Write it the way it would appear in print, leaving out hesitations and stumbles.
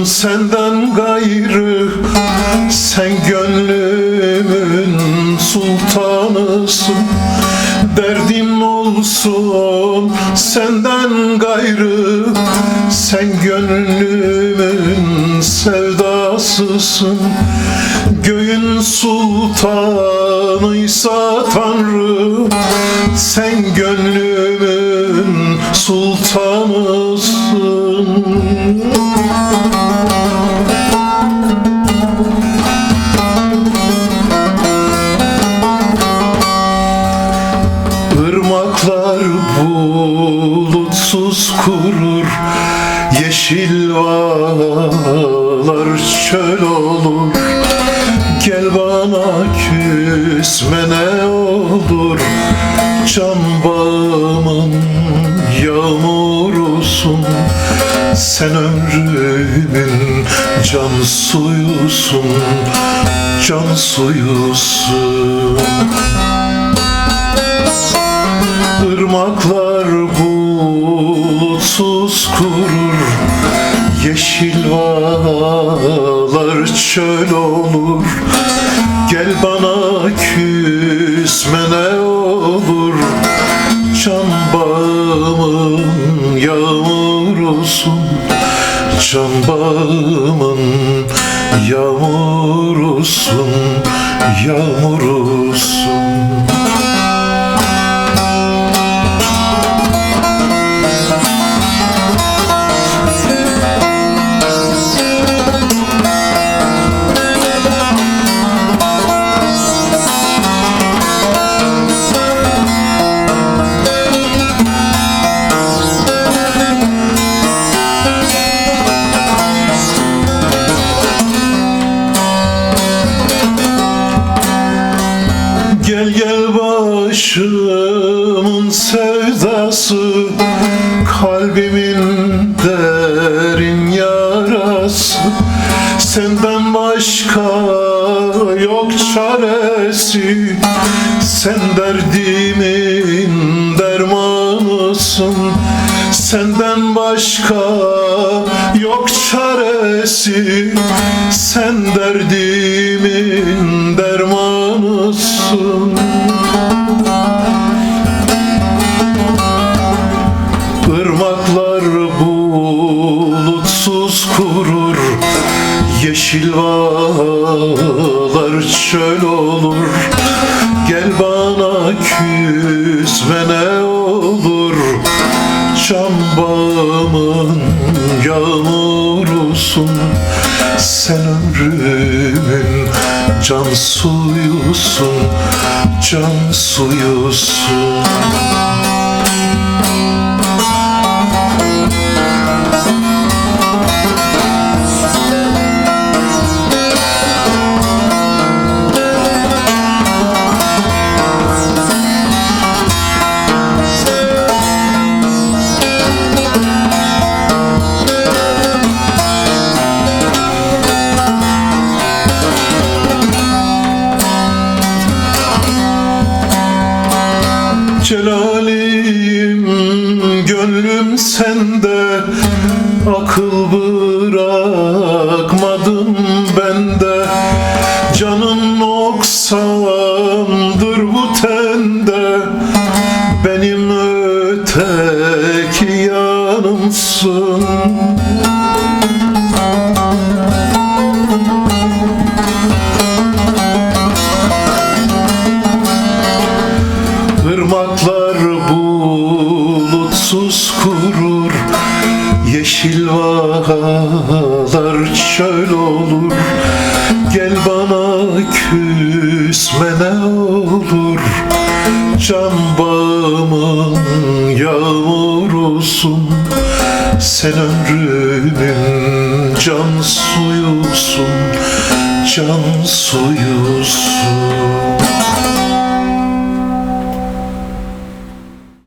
senden gayrı, sen gönlümün sultanısın. Derdim olsun senden gayrı, sen gönlümün sevdasısın. Göğün sultanıysa Tanrı, sen gönlümün sultanısın. Irmaklar bulutsuz kurur, yeşil ovalar çöl olur. Gel bana küsme ne olur, can bağımın yağmurusun. Sen ömrümün can suyusun, can suyusun. Irmaklar bulutsuz kurur, yeşil ovalar çöl olur. Gel bana küsme ne olur, can bağımın yağmurusun. Can bağımın yağmurusun, yağmurusun. Gel gel başımın sevdası, kalbimin derin yarası. Senden başka yok çaresi, sen derdimin dermanısın. Senden başka yok çaresi, sen derdimin dermanısın. Irmaklar bulutsuz kurur, yeşil ovalar çöl olur. Gel bana küsme ne olur, can bağımın yağmurusun. Sen ömrümün can suyusun, can suyusun. Celalim gönlüm sende, akıl bırakmadın bende. Canın noksandır bu tende, benim öteki yanımsın. Irmaklar bulutsuz kurur, yeşil ovalar çöl olur. Gel bana küsme ne olur, can bağımın yağmurusun. Sen ömrümün can suyusun, can suyusun.